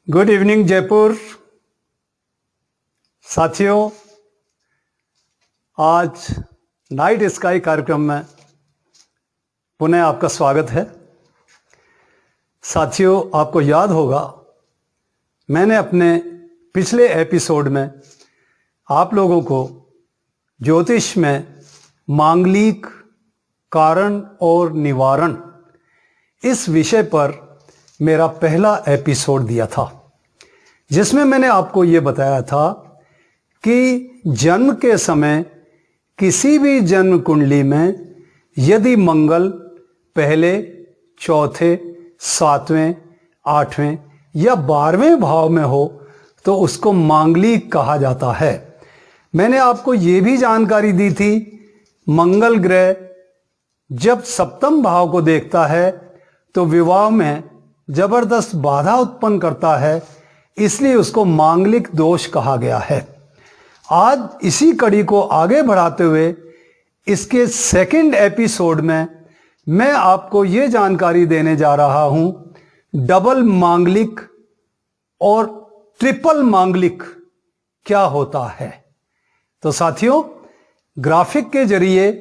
Good evening Jaipur. साथियों, आज night sky कार्यक्रम में पुनः आपका स्वागत है। साथियों, आपको याद होगा मैंने अपने पिछले एपिसोड में आप लोगों को ज्योतिष में मांगलिक कारण और निवारण इस विषय पर मेरा पहला एपिसोड दिया था, जिसमें मैंने आपको ये बताया था कि जन्म के समय किसी भी जन्म कुंडली में यदि मंगल पहले, चौथे, सातवें, आठवें या 12वें भाव में हो तो उसको मांगलिक कहा जाता है। मैंने आपको ये भी जानकारी दी थी, मंगल ग्रह जब सप्तम भाव को देखता है तो विवाह में जबरदस्त बाधा उत्पन्न करता है, इसलिए उसको मांगलिक दोष कहा गया है। आज इसी कड़ी को आगे बढ़ाते हुए इसके सेकंड एपिसोड में मैं आपको ये जानकारी देने जा रहा हूं, डबल मांगलिक और ट्रिपल मांगलिक क्या होता है। तो साथियों, ग्राफिक के जरिए,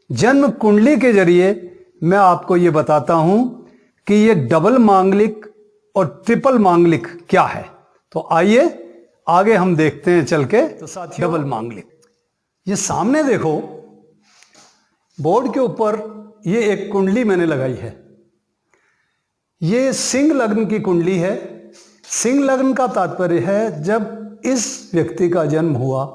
जन्म कुंडली के जरिए मैं आपको ये बताता हूं कि ये डबल मांगलिक और ट्रिपल मांगलिक क्या है। तो आइए आगे हम देखते हैं चल के। तो साथियों, डबल मांगलिक, ये सामने देखो, बोर्ड के ऊपर ये एक कुंडली मैंने लगाई है। ये सिंह लग्न की कुंडली है। सिंह लग्न का तात्पर्य है जब इस व्यक्ति का जन्म हुआ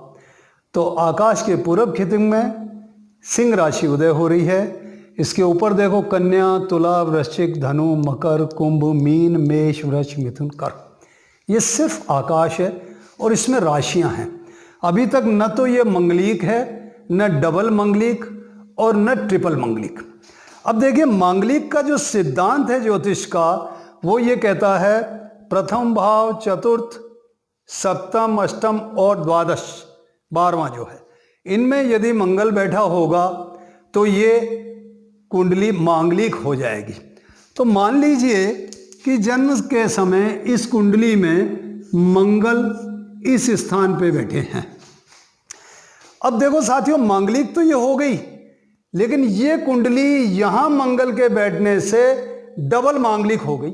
तो आकाश के पूरब खितिन में सिंह राशि उदय हो रही है। इसके ऊपर देखो, कन्या, तुला, वृश्चिक, धनु, मकर, कुंभ, मीन, मेष, वृष, मिथुन, कर्क। ये सिर्फ आकाश है और इसमें राशियां हैं। अभी तक न तो ये मंगलिक है, न डबल मंगलिक और न ट्रिपल मंगलिक। अब देखिए, मांगलिक का जो सिद्धांत है ज्योतिष का, वो ये कहता है प्रथम भाव, चतुर्थ, सप्तम, अष्टम और द्वादश, 12वां जो है, इनमें यदि मंगल बैठा होगा तो ये कुंडली मांगलिक हो जाएगी। तो मान लीजिए कि जन्म के समय इस कुंडली में मंगल इस स्थान पे बैठे हैं। अब देखो साथियों, मांगलिक तो ये हो गई, लेकिन ये कुंडली यहां मंगल के बैठने से डबल मांगलिक हो गई।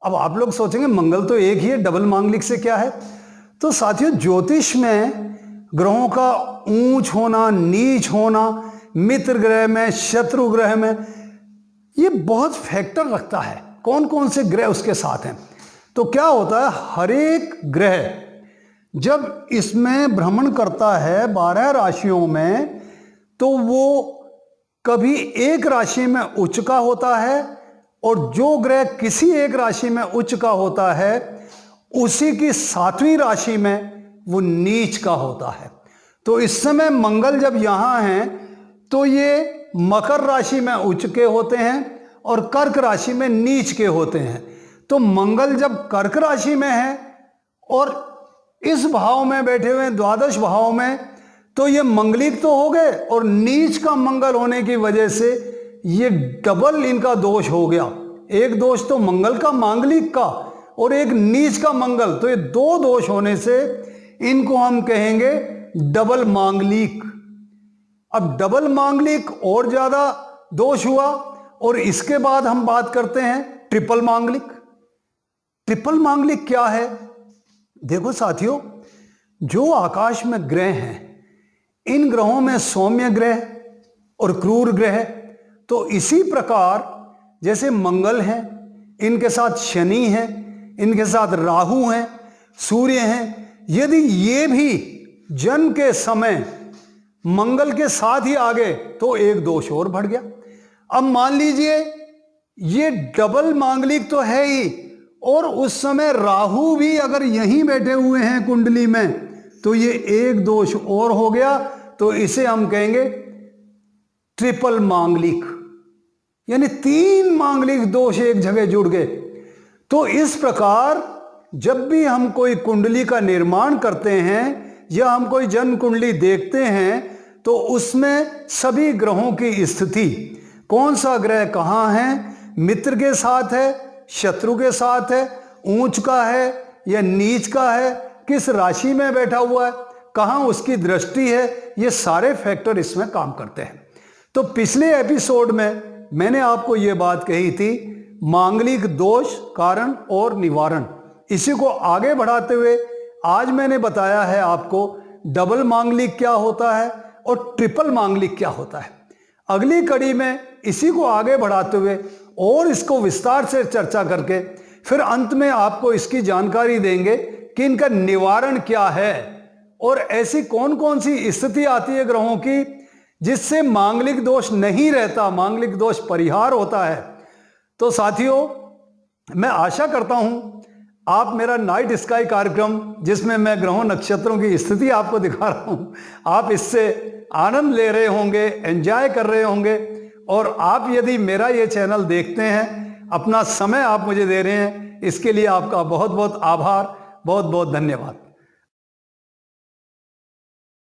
अब आप लोग सोचेंगे मंगल तो एक ही है, डबल मांगलिक से क्या है। तो साथियों, ज्योतिष में ग्रहों का ऊंच होना, नीच होना, मित्र ग्रह में, शत्रु ग्रह में, ये बहुत फैक्टर रखता है, कौन कौन से ग्रह उसके साथ हैं। तो क्या होता है, हर एक ग्रह जब इसमें भ्रमण करता है 12 राशियों में, तो वो कभी एक राशि में उच्च का होता है और जो ग्रह किसी एक राशि में उच्च का होता है उसी की 7वीं राशि में वो नीच का होता है। तो इस समय मंगल जब यहां हैं तो ये मकर राशि में उच्च के होते हैं और कर्क राशि में नीच के होते हैं। तो मंगल जब कर्क राशि में है और इस भाव में बैठे हुए हैं, द्वादश भाव में, तो ये मंगलिक तो हो गए और नीच का मंगल होने की वजह से ये डबल इनका दोष हो गया। एक दोष तो मंगल का, मांगलिक का, और एक नीच का मंगल, तो ये 2 दोष होने से इनको हम कहेंगे डबल मांगलिक। अब डबल मांगलिक और ज्यादा दोष हुआ और इसके बाद हम बात करते हैं ट्रिपल मांगलिक। ट्रिपल मांगलिक क्या है? देखो साथियों, जो आकाश में ग्रह हैं, इन ग्रहों में सौम्य ग्रह और क्रूर ग्रह, तो इसी प्रकार जैसे मंगल हैं, इनके साथ शनि हैं, इनके साथ राहु हैं, सूर्य हैं, यदि ये भी जन्म के समय मंगल के साथ ही आ गए तो एक दोष और बढ़ गया। अब मान लीजिए ये डबल मांगलिक तो है ही, और उस समय राहु भी अगर यहीं बैठे हुए हैं कुंडली में, तो ये एक दोष और हो गया। तो इसे हम कहेंगे ट्रिपल मांगलिक, यानी 3 मांगलिक दोष एक जगह जुड़ गए। तो इस प्रकार जब भी हम कोई कुंडली का निर्माण करते हैं या हम कोई जन्म कुंडली देखते हैं तो उसमें सभी ग्रहों की स्थिति, कौन सा ग्रह कहाँ है, मित्र के साथ है, शत्रु के साथ है ऊंच का है या नीच का है, किस राशि में बैठा हुआ है, कहाँ उसकी दृष्टि है, ये सारे फैक्टर इसमें काम करते हैं। तो पिछले एपिसोड में मैंने आपको ये बात कही थी, मांगलिक दोष, कारण और निवारण। इसी को आगे बढ़ाते हुए आज मैंने बताया है आपको डबल मांगलिक क्या होता है और ट्रिपल मांगलिक क्या होता है। अगली कड़ी में इसी को आगे बढ़ाते हुए और इसको विस्तार से चर्चा करके फिर अंत में आपको इसकी जानकारी देंगे कि इनका निवारण क्या है और ऐसी कौन कौन सी स्थिति आती है ग्रहों की जिससे मांगलिक दोष नहीं रहता, मांगलिक दोष परिहार होता है। तो साथियों, मैं आशा करता हूं आप मेरा नाइट स्काई कार्यक्रम, जिसमें मैं ग्रहों नक्षत्रों की स्थिति आपको दिखा रहा हूं, आप इससे आनंद ले रहे होंगे, एंजॉय कर रहे होंगे। और आप यदि मेरा ये चैनल देखते हैं, अपना समय आप मुझे दे रहे हैं, इसके लिए आपका बहुत बहुत आभार, बहुत बहुत धन्यवाद।